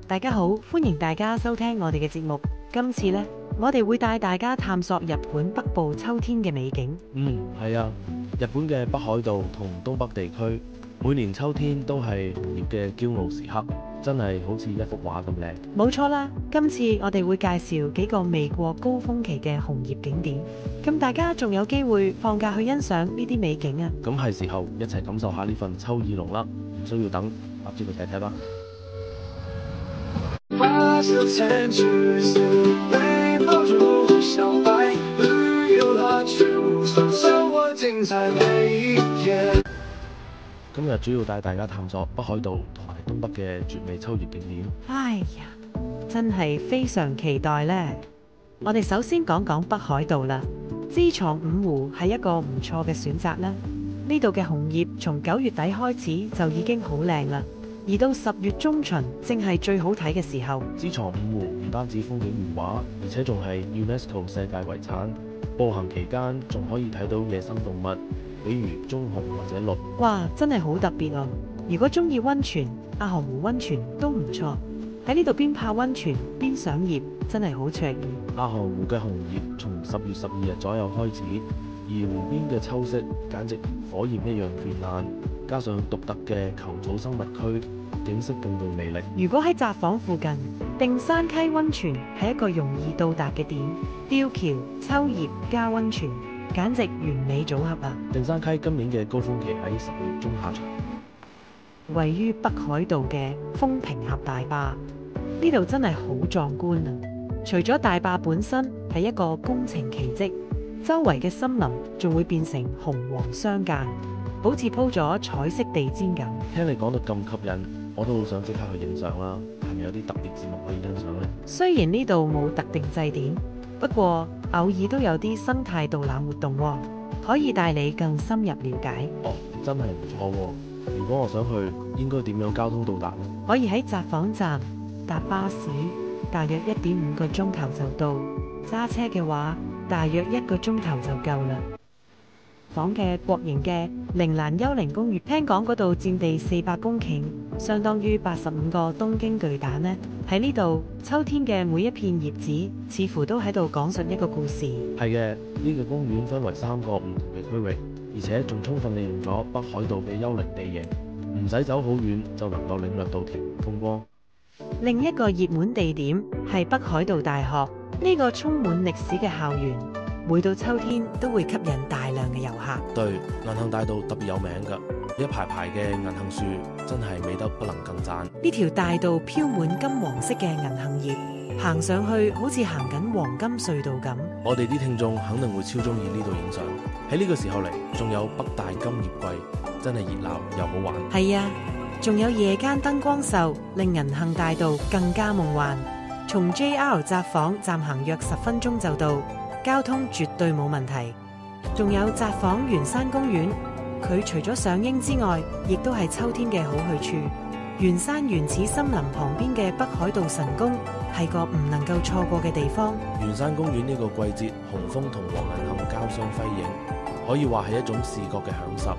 大家好，歡迎大家收聽我哋嘅節目。今次呢，我哋會帶大家探索日本北部秋天嘅美景。係啊，日本嘅北海道同東北地區，每年秋天都係紅葉嘅驕傲時刻，真係好似一幅畫咁靚。冇錯啦，今次我哋會介紹幾個未過高峰期嘅紅葉景點，咁大家仲有機會放假去欣賞呢啲美景啊！咁係時候一齊感受下呢份秋意濃啦，唔需要等，立即去睇睇啦。花式前去是背包住小白，旅遊樂趣生活精彩每一天。今日主要帶大家探索北海道同埋東北嘅絕美秋葉景點。哎呀，真係非常期待呢！我哋首先講講北海道啦，知床五湖係一個唔錯嘅選擇啦。呢度嘅紅葉從9月底開始就已經好靚啦。而到10月中旬，正係最好睇嘅時候。知床五湖唔單止風景如畫，而且仲係 UNESCO 世界遺產。步行期間仲可以睇到野生動物，比如棕熊或者鹿。哇，真係好特別哦！如果中意溫泉，阿寒湖溫泉都唔錯。喺呢度邊泡溫泉邊賞葉，真係好卓意。阿寒湖嘅紅葉從10月12日左右開始，而湖邊嘅秋色簡直如火焰一樣絢爛，加上獨特嘅球草生物區，景色更具魅力。如果喺札幌附近，定山溪溫泉係一個容易到達嘅點，吊橋、秋葉加溫泉，簡直完美組合啊！定山溪今年嘅高峰期喺10月中下旬。位於北海道嘅風平峽大壩，呢度真係好壯觀啊！除咗大壩本身係一個工程奇蹟，周圍嘅森林仲會變成紅黃相間，好似鋪咗彩色地氈咁。聽你講到咁吸引，我都好想即刻去影相啦。係咪有啲特別節目可以欣賞呢？雖然呢度冇特定祭典，不過偶爾都有啲生態導覽活動喎，可以帶你更深入了解。哦，真係唔錯喎！如果我想去，應該點樣交通到達呢？可以喺札幌站搭巴士，大約1.5個鐘頭就到；揸車嘅話，大約1個鐘頭就夠啦。講嘅國營嘅鈴蘭幽靈公園，聽講嗰度佔地400公頃，相當於85個東京巨蛋呢。喺呢度，秋天嘅每一片葉子，似乎都喺度講述一個故事。係嘅，呢個公園分為3個唔同嘅區域，而且仲充分利用咗北海道嘅幽靈地形，唔使走好遠就能夠領略到田園風光。另一個熱門地點係北海道大學，呢個充滿歷史嘅校園，每到秋天都會吸引大量嘅遊客。對，銀杏大道特別有名㗎，一排排嘅銀杏樹真係美得不能更讚。呢條大道飄滿金黃色嘅銀杏葉，行上去好似行緊黃金隧道咁。我哋啲聽眾肯定會超中意呢度影相。喺呢個時候嚟，仲有北大金葉季，真係熱鬧又好玩。係啊，仲有夜間燈光秀，令銀杏大道更加夢幻。從 JR 札幌站行約10分鐘就到，交通絕對冇問題。仲有札幌圓山公園，佢除咗賞櫻之外，亦都係秋天嘅好去處。圓山原始森林旁邊嘅北海道神宮係個唔能夠錯過嘅地方。圓山公園呢個季節，紅楓同黃銀杏交相輝映，可以話係一種視覺嘅享受。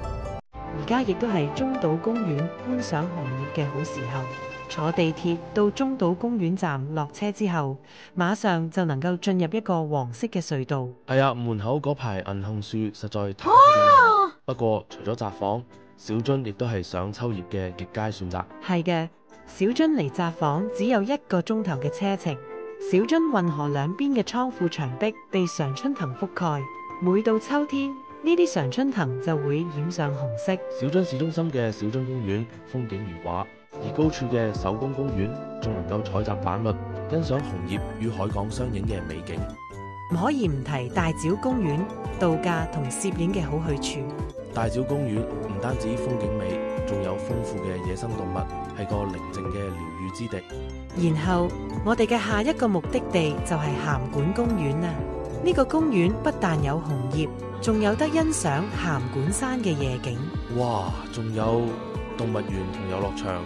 而家亦都係中島公園觀賞紅葉嘅好時候。坐地鐵到中島公園站落車之後，馬上就能夠進入一個黃色嘅隧道。係啊，門口嗰排銀杏樹實在太靚。不過除咗札幌，小樽亦都係賞秋葉嘅極佳選擇。係嘅，小樽離札幌只有1個鐘頭嘅車程。小樽運河兩邊嘅倉庫牆壁被常春藤覆蓋，每到秋天，呢啲常春藤就會染上紅色。小樽市中心嘅小樽公園風景如畫，而高處嘅手工公園仲能夠採集板栗，欣賞紅葉與海港相映嘅美景。唔可以唔提大沼公園，度假同攝影嘅好去處。大沼公園唔單止風景美，仲有豐富嘅野生動物，係個寧靜嘅療癒之地。然後我哋嘅下一個目的地就係函館公園啦。呢個公園不但有紅葉，仲有得欣賞函館山嘅夜景。哇，仲有動物園同遊樂場，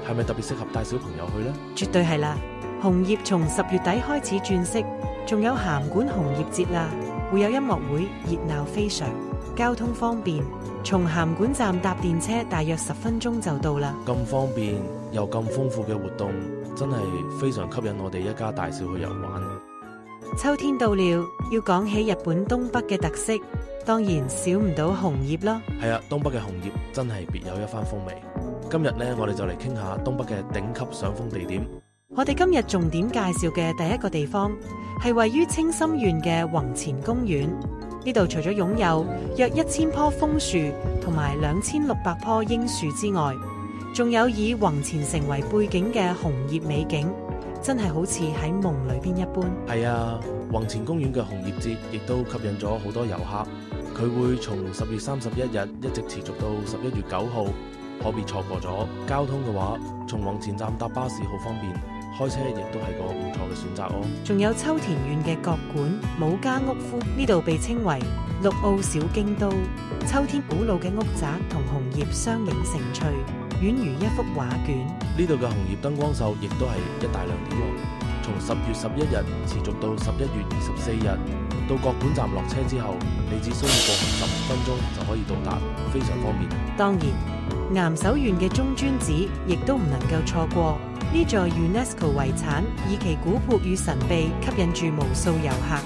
係咪特別適合帶小朋友去呢？絕對係啦！紅葉從10月底開始轉色，仲有函館紅葉節啦，會有音樂會，熱鬧非常。交通方便，從函館站搭電車大約10分鐘就到啦。咁方便，又咁豐富嘅活動，真係非常吸引我哋一家大小去遊玩。秋天到了，要講起日本東北嘅特色，當然少唔到紅葉咯。係啊，東北嘅紅葉真係別有一番風味。今日呢，我哋就嚟傾下東北嘅頂級賞楓地點。我哋今日重點介紹嘅第一個地方係位於青森縣嘅弘前公園。呢度除咗擁有約1000棵楓樹同埋2600棵櫻樹之外，仲有以弘前城為背景嘅紅葉美景，真係好似喺夢裏邊一般。係啊，弘前公園嘅紅葉節亦都吸引咗好多遊客，佢會從10月31日一直持續到11月9號，可別錯過咗。交通嘅話，從弘前站搭巴士好方便，開車亦都係個唔錯嘅選擇哦。仲有秋田縣嘅角館武家屋夫，呢度被稱為陸奧小京都，秋天古老嘅屋宅同紅葉相映成趣，宛如一幅畫卷。呢度嘅紅葉燈光秀亦都係一大亮點喎。從10月11日持續到11月24日，到角館站落車之後，你只需要步行15分鐘就可以到達，非常方便。當然，岩手縣嘅中尊寺亦都唔能夠錯過。呢座 UNESCO 遺產以其古樸與神秘吸引住無數遊客，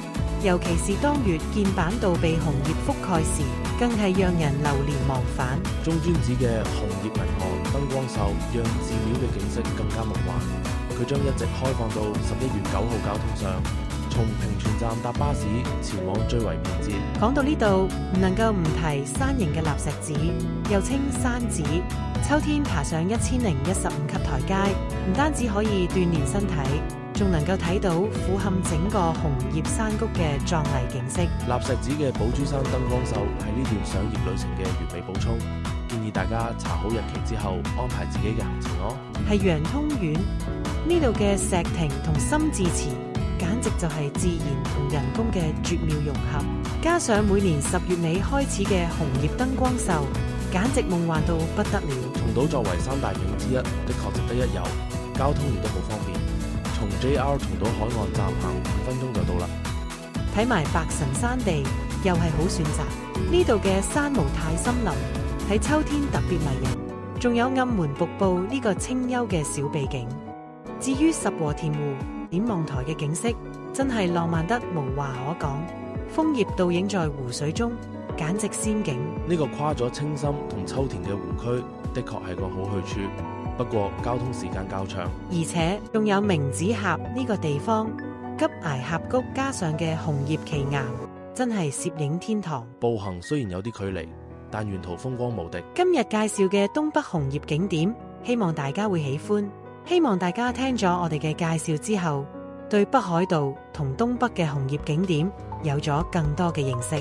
尤其是當月見板道被紅葉覆蓋時，更係讓人流連忘返。中尊寺嘅紅葉銀河燈光秀讓寺廟嘅景色更加夢幻。佢將一直開放到11月9號交通上，從平泉站搭巴士前往最為便捷。講到呢度，唔能夠唔提山形嘅立石寺，又稱山寺。秋天爬上1015級台階，唔單止可以鍛煉身體，仲能夠睇到俯瞰整個紅葉山谷嘅壯麗景色。立石寺嘅寶珠山燈光秀係呢段賞葉旅程嘅完美補充，建議大家查好日期之後安排自己嘅行程哦。係陽通縣呢度嘅石亭同深字池，簡直就係自然同人工嘅絕妙融合，加上每年10月尾開始嘅紅葉燈光秀，簡直夢幻到不得了。松島作為三大景之一，的確值得一遊，交通亦都好方便。從 JR 松島海岸站行5分鐘就到啦。睇埋白神山地又係好選擇。呢度嘅山無泰森林喺秋天特別迷人，仲有暗門瀑布呢個清幽嘅小秘境。至於十和田湖點望台嘅景色，真係浪漫得無話可講。楓葉倒影在湖水中，簡直仙境。呢個跨咗青森同秋田嘅湖區，的確係個好去處。不過交通時間較長，而且仲有明子峽呢個地方，急崖峽谷加上嘅紅葉奇岩，真係攝影天堂。步行雖然有啲距離，但沿途風光無敵。今日介紹嘅東北紅葉景點，希望大家會喜歡。希望大家聽咗我哋嘅介紹之後，對北海道同東北嘅紅葉景點有咗更多嘅認識。